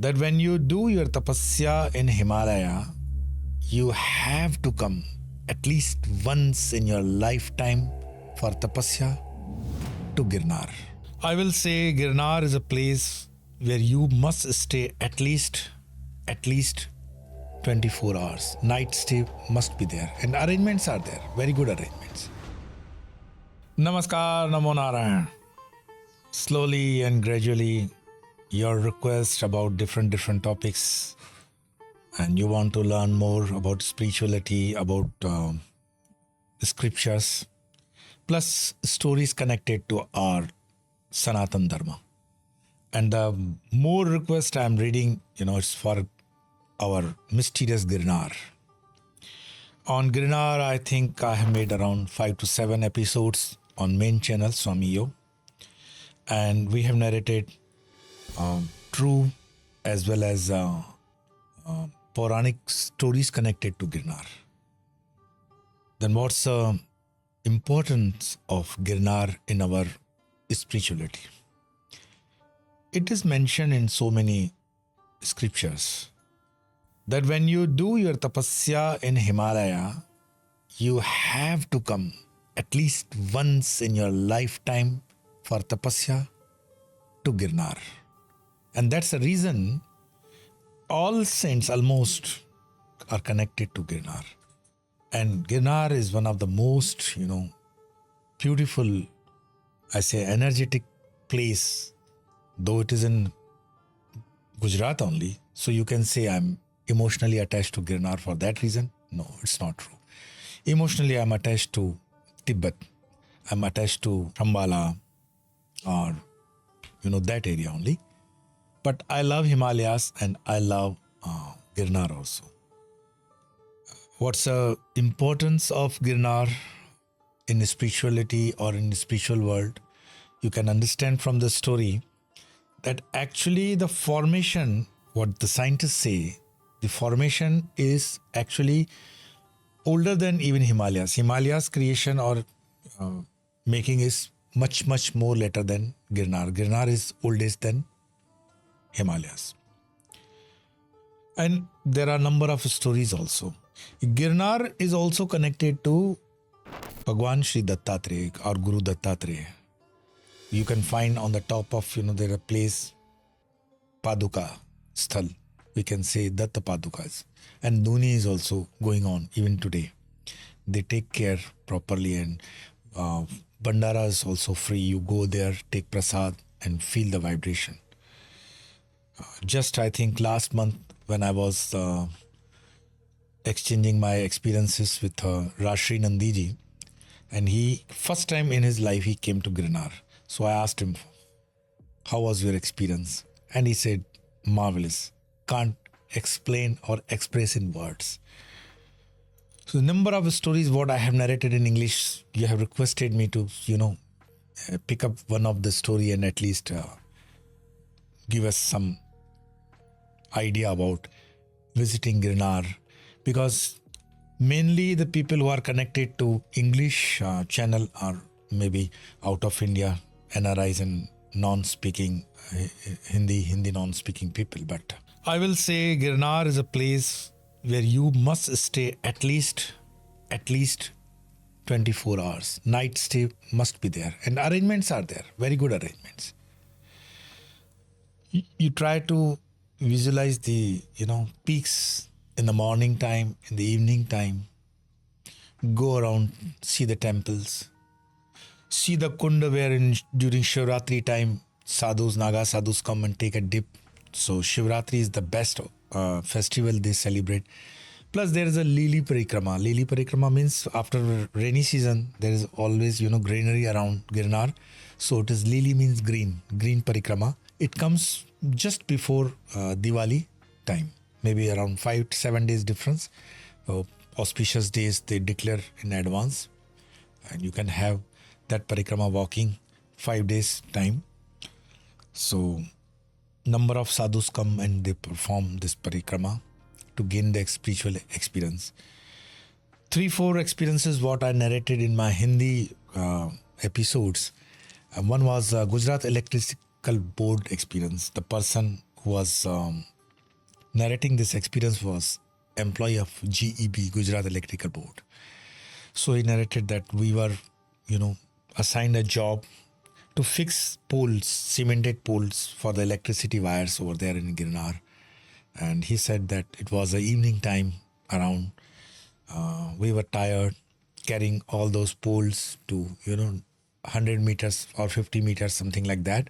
that when you do your tapasya in Himalaya, you have to come at least once in your lifetime for tapasya to Girnar. I will say Girnar is a place where you must stay at least 24 hours. Night stay must be there, and arrangements are there, very good arrangements. Namaskar, Namo Narayan. Slowly and gradually, your request about different topics, and you want to learn more about spirituality, about scriptures, plus stories connected to our Sanatan Dharma. And the more request I'm reading, it's for our mysterious Girnar. On Girnar, I think I have made around 5 to 7 episodes on main channel, Swami, and we have narrated true as well as Puranic stories connected to Girnar. Then what's the importance of Girnar in our spirituality? It is mentioned in so many scriptures that when you do your tapasya in Himalaya, you have to come at least once in your lifetime for tapasya to Girnar. And that's the reason all saints almost are connected to Girnar. And Girnar is one of the most, beautiful, energetic place, though it is in Gujarat only. So you can say I'm emotionally attached to Girnar for that reason. No, it's not true. Emotionally, I'm attached to Tibet. I'm attached to Shambhala or, that area only. But I love Himalayas and I love Girnar also. What's the importance of Girnar in spirituality or in the spiritual world? You can understand from the story that actually the formation, what the scientists say, the formation is actually older than even Himalayas. Himalayas creation or making is much more later than Girnar. Girnar is oldest than Himalayas. And there are a number of stories also. Girnar is also connected to Bhagwan Sri Dattatreya or Guru Dattatreya. You can find on the top of, there are place Paduka Sthal. We can say Datta Padukas. And Duni is also going on even today. They take care properly, and Bandara is also free. You go there, take prasad and feel the vibration. Just I think last month when I was exchanging my experiences with Rashri Nandiji, and he, first time in his life, he came to Girnar. So I asked him, how was your experience? And he said, marvelous. Can't explain or express in words. So the number of stories what I have narrated in English, you have requested me to, pick up one of the story and at least give us some idea about visiting Girnar, because mainly the people who are connected to English channel are maybe out of India, NRIs and non-speaking Hindi non-speaking people. But I will say Girnar is a place where you must stay at least 24 hours. Night stay must be there, and arrangements are there, very good arrangements. You try to visualize the peaks in the morning time, in the evening time. Go around, see the temples, see the kunda where during Shivratri time Naga sadhus come and take a dip. So Shivratri is the best festival they celebrate. Plus there is a Lili Parikrama. Lili Parikrama means after rainy season there is always greenery around Girnar. So it is Lili means green Parikrama. It comes just before Diwali time, maybe around 5 to 7 days difference. Auspicious days they declare in advance, and you can have that parikrama walking 5 days time. So number of sadhus come and they perform this parikrama to gain the spiritual experience. 3-4 experiences what I narrated in my Hindi episodes. One was Gujarat Electrical Board experience. The person who was narrating this experience was employee of GEB, Gujarat Electrical Board. So he narrated that we were, assigned a job to fix poles, cemented poles for the electricity wires over there in Girnar. And he said that it was the evening time around. We were tired carrying all those poles to, 100 meters or 50 meters, something like that.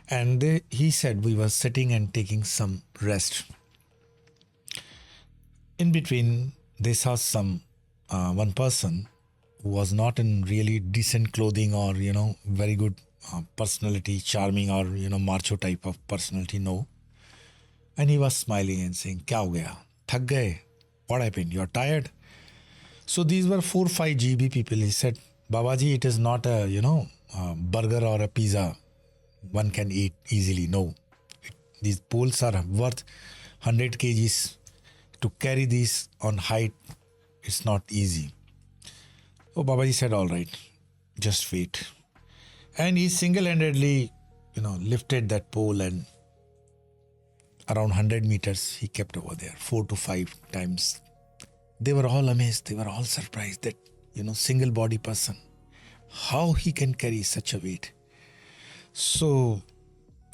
And he said we were sitting and taking some rest. In between, they saw one person who was not in really decent clothing or, very good personality, charming or, macho type of personality, no. And he was smiling and saying, "Kya ho gaya? Thak gaye? What happened? You're tired?" So these were 4-5 GB people. He said, "Babaji, it is not a, a burger or a pizza one can eat easily. No. These poles are worth 100 kgs. To carry these on height, it's not easy." Oh, Babaji said, "All right, just wait." And he single-handedly, lifted that pole, and around 100 meters he kept over there 4 to 5 times. They were all amazed. They were all surprised that, single body person, how he can carry such a weight. So,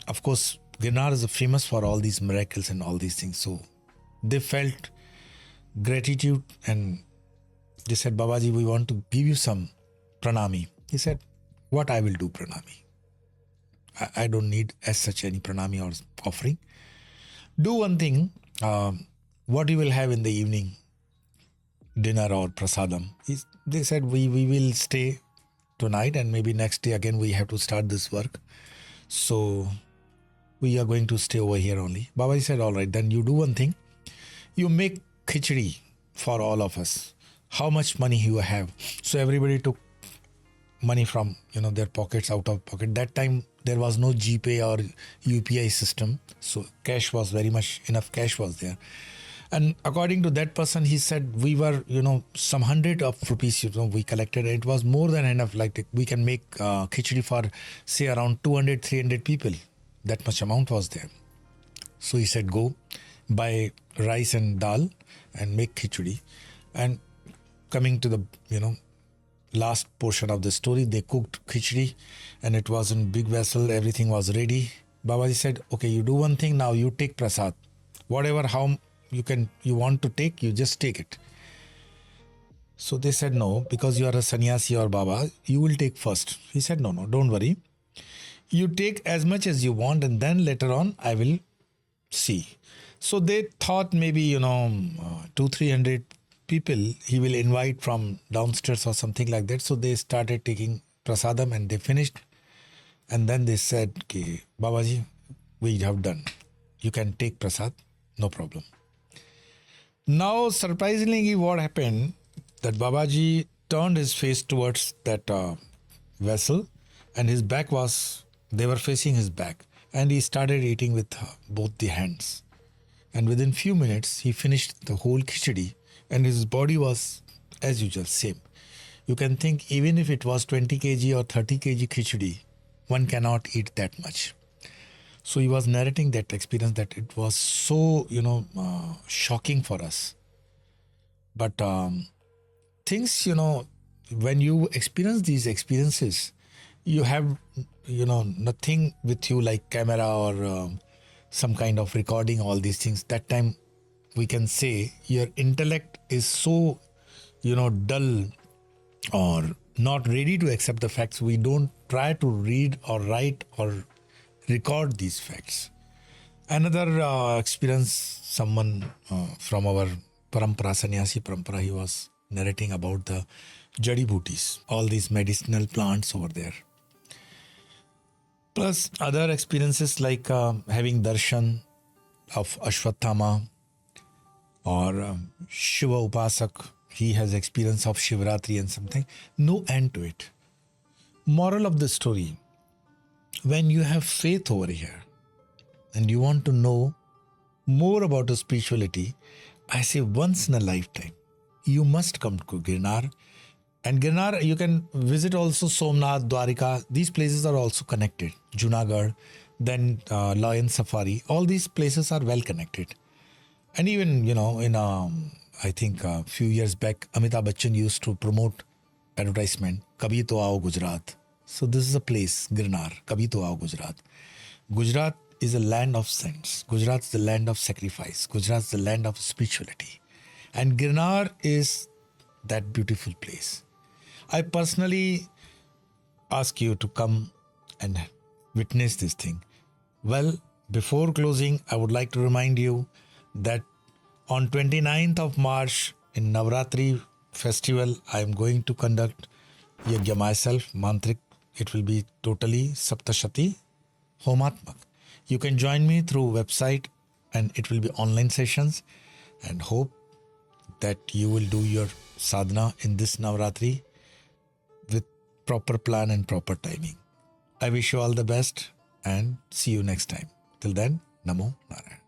of course, Girnar is famous for all these miracles and all these things. So they felt gratitude and they said, "Babaji, we want to give you some pranami." He said, "What I will do pranami? I don't need as such any pranami or offering. Do one thing, what you will have in the evening, dinner or prasadam." They said, we will stay tonight and maybe next day again we have to start this work. So we are going to stay over here only. Babaji said, "All right, then you do one thing. You make khichdi for all of us. How much money you have?" So everybody took money from, their pockets, out of pocket. That time there was no GPay or UPI system. So cash was very much, enough cash was there. And according to that person, he said, we were, some 100 of rupees, we collected. It was more than enough. Like we can make khichdi for, say, around 200, 300 people. That much amount was there. So he said, go buy rice and dal and make khichdi. And coming to the, last portion of the story, they cooked khichdi and it was in big vessel. Everything was ready. Babaji said, "Okay, you do one thing now. You take prasad. Whatever, how you want to take, you just take it." So they said, "No, because you are a sannyasi or Baba, you will take first." He said, no, don't worry. You take as much as you want and then later on I will see. So they thought maybe, 200-300 people he will invite from downstairs or something like that. So they started taking prasadam and they finished. And then they said, "Okay, Babaji, we have done. You can take prasad, no problem." Now, surprisingly, what happened, that Babaji turned his face towards that vessel and his back was, they were facing his back. And he started eating with both the hands. And within few minutes, he finished the whole khichdi and his body was as usual, same. You can think even if it was 20 kg or 30 kg khichdi, one cannot eat that much. So he was narrating that experience, that it was so, shocking for us. But things, when you experience these experiences, you have, nothing with you like camera or some kind of recording, all these things. That time we can say your intellect is so, dull or not ready to accept the facts. We don't try to read or write or record these facts. Another experience, someone from our parampara, sannyasi parampara, he was narrating about the jadi booties, all these medicinal plants over there. Plus other experiences like having darshan of Ashwatthama or Shiva Upasak. He has experience of Shivratri and something. No end to it. Moral of the story, when you have faith over here and you want to know more about the spirituality, I say once in a lifetime, you must come to Girnar. And Girnar, you can visit also Somnath, Dwarika. These places are also connected. Junagadh, then Lion Safari. All these places are well connected. And even, in I think a few years back, Amitabh Bachchan used to promote advertisement, Kabhi to aao Gujarat. So this is a place, Girnar, Kabhi to aao Gujarat. Gujarat is a land of saints. Gujarat is the land of sacrifice. Gujarat is the land of spirituality. And Girnar is that beautiful place. I personally ask you to come and witness this thing. Well, before closing, I would like to remind you that on 29th of March in Navaratri festival, I am going to conduct Yajna myself, Mantrik. It will be totally Saptashati Homatmak. You can join me through website and it will be online sessions, and hope that you will do your sadhana in this Navaratri with proper plan and proper timing. I wish you all the best and see you next time. Till then, Namo Narayana.